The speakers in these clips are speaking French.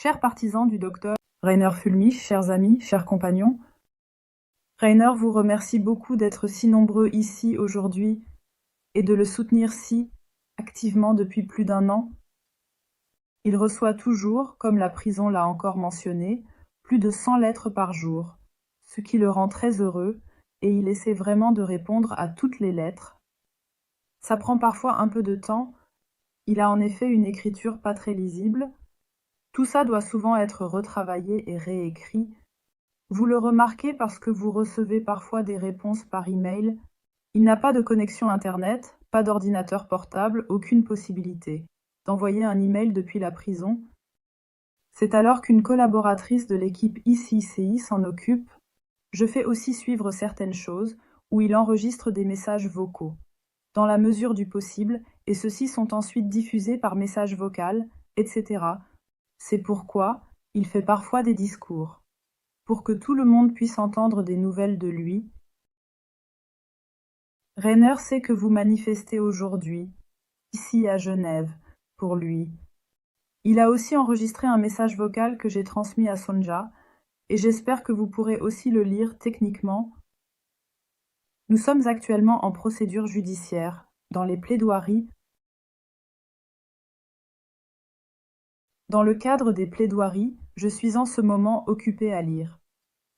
Chers partisans du docteur Rainer Fulmich, chers amis, chers compagnons, Rainer vous remercie beaucoup d'être si nombreux ici aujourd'hui et de le soutenir si activement depuis plus d'1 an. Il reçoit toujours, comme la prison l'a encore mentionné, plus de 100 lettres par jour, ce qui le rend très heureux, et il essaie vraiment de répondre à toutes les lettres. Ça prend parfois un peu de temps, il a en effet une écriture pas très lisible. Tout ça doit souvent être retravaillé et réécrit. Vous le remarquez parce que vous recevez parfois des réponses par email. Il n'a pas de connexion Internet, pas d'ordinateur portable, aucune possibilité d'envoyer un email depuis la prison. C'est alors qu'une collaboratrice de l'équipe ICCI s'en occupe. Je fais aussi suivre certaines choses, où il enregistre des messages vocaux, dans la mesure du possible, et ceux-ci sont ensuite diffusés par message vocal, etc. C'est pourquoi il fait parfois des discours, pour que tout le monde puisse entendre des nouvelles de lui. Rainer sait que vous manifestez aujourd'hui, ici à Genève, pour lui. Il a aussi enregistré un message vocal que j'ai transmis à Sonja, et j'espère que vous pourrez aussi le lire techniquement. Nous sommes actuellement en procédure judiciaire, dans les plaidoiries. Dans le cadre des plaidoiries, je suis en ce moment occupée à lire.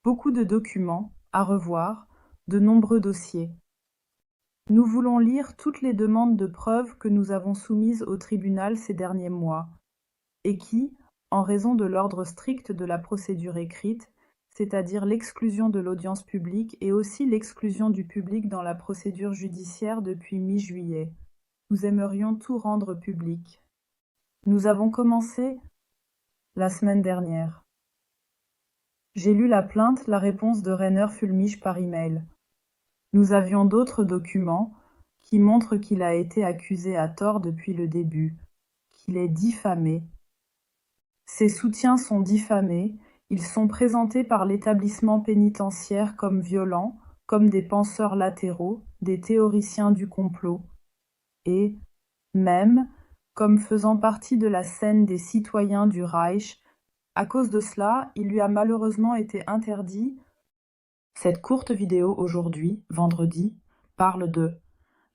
Beaucoup de documents, à revoir, de nombreux dossiers. Nous voulons lire toutes les demandes de preuves que nous avons soumises au tribunal ces derniers mois, et qui, en raison de l'ordre strict de la procédure écrite, c'est-à-dire l'exclusion de l'audience publique et aussi l'exclusion du public dans la procédure judiciaire depuis mi-juillet, nous aimerions tout rendre public. Nous avons commencé la semaine dernière. J'ai lu la plainte, la réponse de Rainer Fulmich par email. Nous avions d'autres documents qui montrent qu'il a été accusé à tort depuis le début, qu'il est diffamé. Ses soutiens sont diffamés, ils sont présentés par l'établissement pénitentiaire comme violents, comme des penseurs latéraux, des théoriciens du complot, et, même, comme faisant partie de la scène des citoyens du Reich. À cause de cela, il lui a malheureusement été interdit. Cette courte vidéo aujourd'hui, vendredi, parle de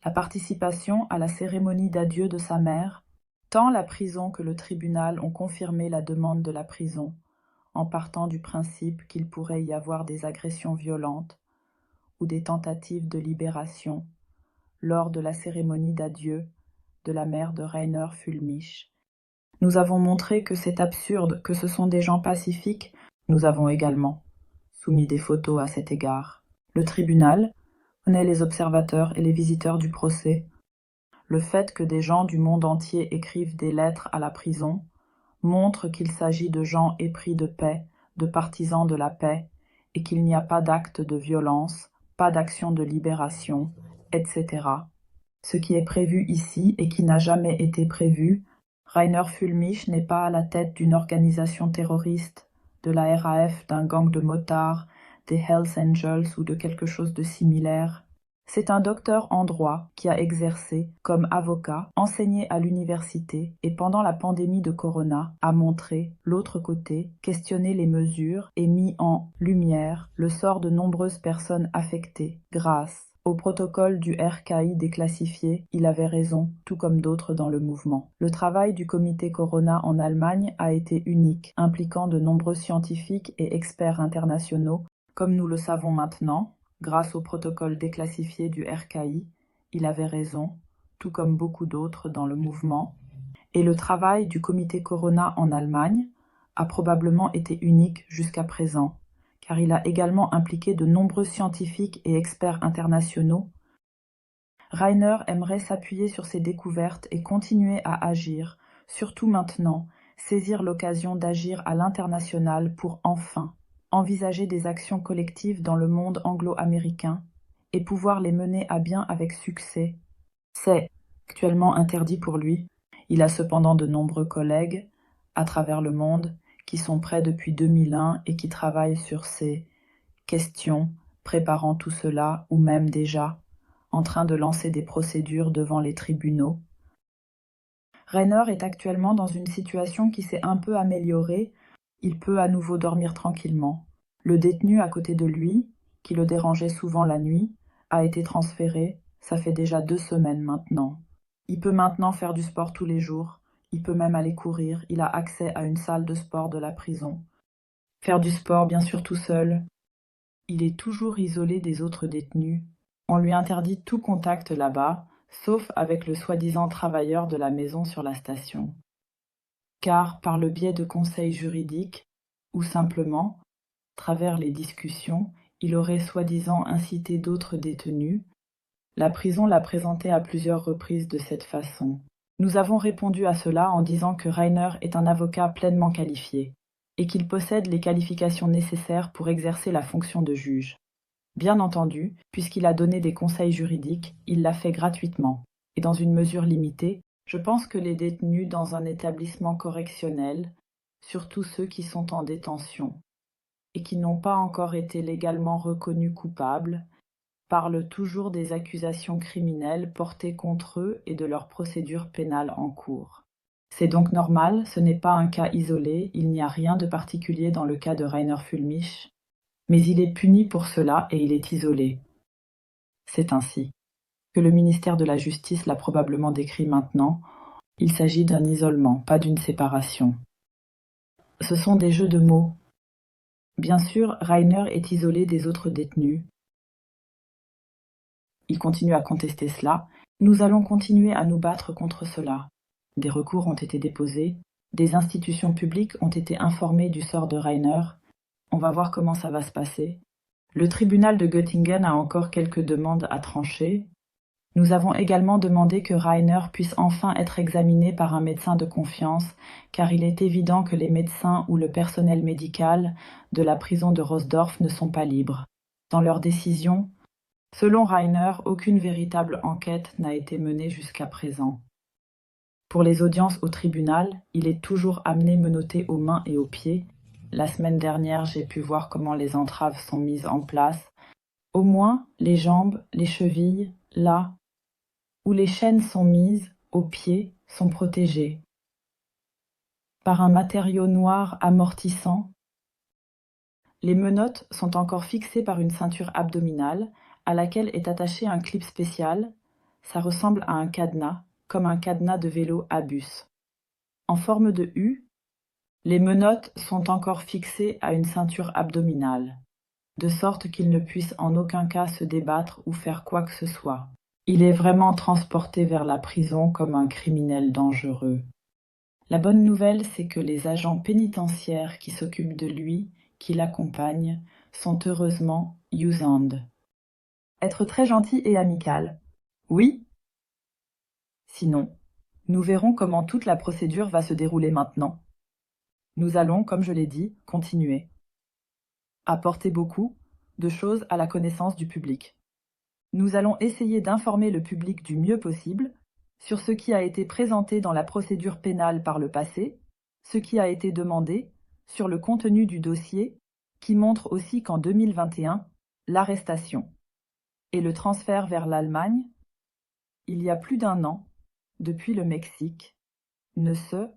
la participation à la cérémonie d'adieu de sa mère. Tant la prison que le tribunal ont confirmé la demande de la prison, en partant du principe qu'il pourrait y avoir des agressions violentes ou des tentatives de libération lors de la cérémonie d'adieu de la mère de Rainer Fulmich. Nous avons montré que c'est absurde, que ce sont des gens pacifiques. Nous avons également soumis des photos à cet égard. Le tribunal connaît les observateurs et les visiteurs du procès. Le fait que des gens du monde entier écrivent des lettres à la prison montre qu'il s'agit de gens épris de paix, de partisans de la paix, et qu'il n'y a pas d'acte de violence, pas d'action de libération, etc. Ce qui est prévu ici et qui n'a jamais été prévu, Rainer Fulmich n'est pas à la tête d'une organisation terroriste, de la RAF, d'un gang de motards, des Hells Angels ou de quelque chose de similaire. C'est un docteur en droit qui a exercé comme avocat, enseigné à l'université et pendant la pandémie de Corona a montré l'autre côté, questionné les mesures et mis en lumière le sort de nombreuses personnes affectées grâce au protocole du RKI déclassifié. Il avait raison, tout comme d'autres dans le mouvement. Le travail du comité Corona en Allemagne a été unique, impliquant de nombreux scientifiques et experts internationaux, comme nous le savons maintenant. Grâce au protocole déclassifié du RKI, il avait raison, tout comme beaucoup d'autres dans le mouvement. Et le travail du comité Corona en Allemagne a probablement été unique jusqu'à présent, car il a également impliqué de nombreux scientifiques et experts internationaux. Rainer aimerait s'appuyer sur ces découvertes et continuer à agir, surtout maintenant, saisir l'occasion d'agir à l'international pour enfin envisager des actions collectives dans le monde anglo-américain et pouvoir les mener à bien avec succès. C'est actuellement interdit pour lui. Il a cependant de nombreux collègues à travers le monde qui sont prêts depuis 2001 et qui travaillent sur ces questions, préparant tout cela ou même déjà en train de lancer des procédures devant les tribunaux. Rainer est actuellement dans une situation qui s'est un peu améliorée. Il peut à nouveau dormir tranquillement. Le détenu à côté de lui, qui le dérangeait souvent la nuit, a été transféré. Ça fait déjà 2 semaines maintenant. Il peut maintenant faire du sport tous les jours. Il peut même aller courir. Il a accès à une salle de sport de la prison. Faire du sport, bien sûr, tout seul. Il est toujours isolé des autres détenus. On lui interdit tout contact là-bas, sauf avec le soi-disant travailleur de la maison sur la station. Car, par le biais de conseils juridiques, ou simplement, travers les discussions, il aurait soi-disant incité d'autres détenus. La prison l'a présenté à plusieurs reprises de cette façon. Nous avons répondu à cela en disant que Rainer est un avocat pleinement qualifié et qu'il possède les qualifications nécessaires pour exercer la fonction de juge. Bien entendu, puisqu'il a donné des conseils juridiques, il l'a fait gratuitement, et dans une mesure limitée. Je pense que les détenus dans un établissement correctionnel, surtout ceux qui sont en détention, et qui n'ont pas encore été légalement reconnus coupables, parlent toujours des accusations criminelles portées contre eux et de leurs procédures pénales en cours. C'est donc normal, ce n'est pas un cas isolé, il n'y a rien de particulier dans le cas de Rainer Fulmich, mais il est puni pour cela et il est isolé. C'est ainsi que le ministère de la Justice l'a probablement décrit maintenant. Il s'agit d'un isolement, pas d'une séparation. Ce sont des jeux de mots. Bien sûr, Rainer est isolé des autres détenus. Il continue à contester cela. Nous allons continuer à nous battre contre cela. Des recours ont été déposés. Des institutions publiques ont été informées du sort de Rainer. On va voir comment ça va se passer. Le tribunal de Göttingen a encore quelques demandes à trancher. Nous avons également demandé que Rainer puisse enfin être examiné par un médecin de confiance, car il est évident que les médecins ou le personnel médical de la prison de Rosdorf ne sont pas libres. Dans leurs décisions, selon Rainer, aucune véritable enquête n'a été menée jusqu'à présent. Pour les audiences au tribunal, il est toujours amené menotté aux mains et aux pieds. La semaine dernière, j'ai pu voir comment les entraves sont mises en place. Au moins, les jambes, les chevilles, là, où les chaînes sont mises, aux pieds, sont protégées par un matériau noir amortissant. Les menottes sont encore fixées par une ceinture abdominale à laquelle est attaché un clip spécial. Ça ressemble à un cadenas, comme un cadenas de vélo à bus. En forme de U, les menottes sont encore fixées à une ceinture abdominale, de sorte qu'il ne puisse en aucun cas se débattre ou faire quoi que ce soit. Il est vraiment transporté vers la prison comme un criminel dangereux. La bonne nouvelle, c'est que les agents pénitentiaires qui s'occupent de lui, qui l'accompagnent, sont heureusement usand. Être très gentil et amical. Oui. Sinon, nous verrons comment toute la procédure va se dérouler maintenant. Nous allons, comme je l'ai dit, continuer. Apporter beaucoup de choses à la connaissance du public. Nous allons essayer d'informer le public du mieux possible sur ce qui a été présenté dans la procédure pénale par le passé, ce qui a été demandé, sur le contenu du dossier, qui montre aussi qu'en 2021, l'arrestation et le transfert vers l'Allemagne, il y a plus d'1 an, depuis le Mexique, ne se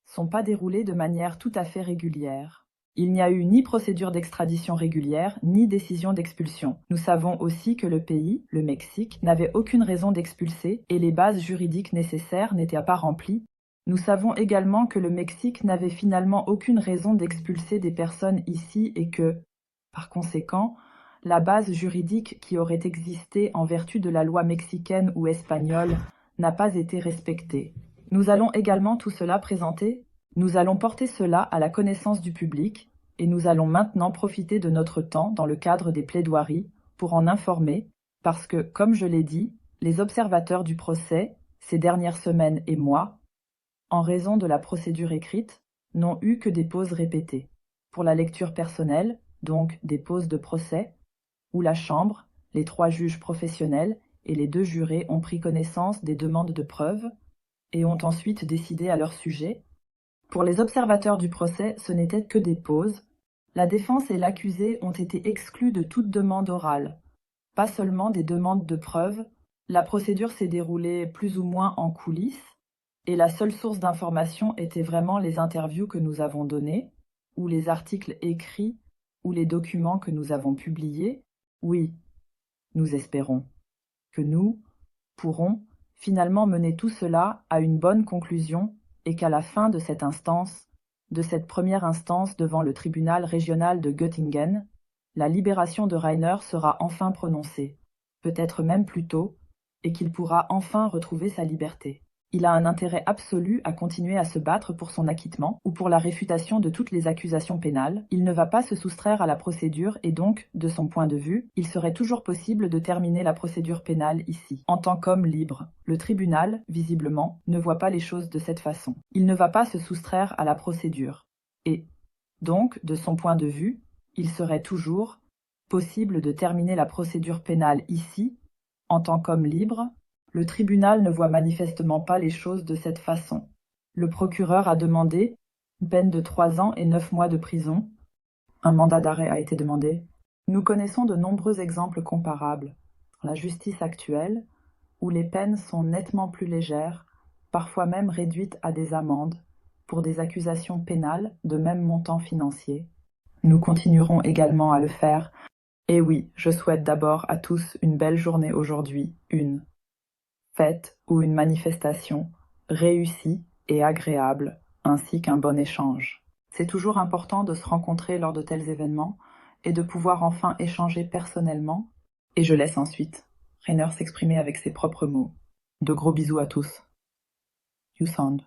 sont pas déroulés de manière tout à fait régulière. Il n'y a eu ni procédure d'extradition régulière, ni décision d'expulsion. Nous savons aussi que le pays, le Mexique, n'avait aucune raison d'expulser et les bases juridiques nécessaires n'étaient pas remplies. Nous savons également que le Mexique n'avait finalement aucune raison d'expulser des personnes ici et que, par conséquent, la base juridique qui aurait existé en vertu de la loi mexicaine ou espagnole n'a pas été respectée. Nous allons également tout cela présenter. Nous allons porter cela à la connaissance du public et nous allons maintenant profiter de notre temps dans le cadre des plaidoiries pour en informer parce que, comme je l'ai dit, les observateurs du procès, ces dernières semaines et mois, en raison de la procédure écrite, n'ont eu que des pauses répétées. Pour la lecture personnelle, donc des pauses de procès, où la Chambre, les 3 juges professionnels et les 2 jurés ont pris connaissance des demandes de preuves et ont ensuite décidé à leur sujet. Pour les observateurs du procès, ce n'était que des pauses. La défense et l'accusé ont été exclus de toute demande orale, pas seulement des demandes de preuves. La procédure s'est déroulée plus ou moins en coulisses. Et la seule source d'information était vraiment les interviews que nous avons données, ou les articles écrits, ou les documents que nous avons publiés? Oui, nous espérons que nous pourrons finalement mener tout cela à une bonne conclusion et qu'à la fin de cette instance, de cette première instance devant le tribunal régional de Göttingen, la libération de Rainer sera enfin prononcée, peut-être même plus tôt, et qu'il pourra enfin retrouver sa liberté. Il a un intérêt absolu à continuer à se battre pour son acquittement ou pour la réfutation de toutes les accusations pénales. Il ne va pas se soustraire à la procédure et donc, de son point de vue, il serait toujours possible de terminer la procédure pénale ici, en tant qu'homme libre. Le tribunal, visiblement, ne voit pas les choses de cette façon. Il ne va pas se soustraire à la procédure. Et, donc, de son point de vue, il serait toujours possible de terminer la procédure pénale ici, en tant qu'homme libre. Le tribunal ne voit manifestement pas les choses de cette façon. Le procureur a demandé une peine de 3 ans et 9 mois de prison. Un mandat d'arrêt a été demandé. Nous connaissons de nombreux exemples comparables dans la justice actuelle, où les peines sont nettement plus légères, parfois même réduites à des amendes, pour des accusations pénales de même montant financier. Nous continuerons également à le faire. Et oui, je souhaite d'abord à tous une belle journée aujourd'hui, une fête ou une manifestation réussie et agréable, ainsi qu'un bon échange. C'est toujours important de se rencontrer lors de tels événements et de pouvoir enfin échanger personnellement. Et je laisse ensuite Rainer s'exprimer avec ses propres mots. De gros bisous à tous. You Sound.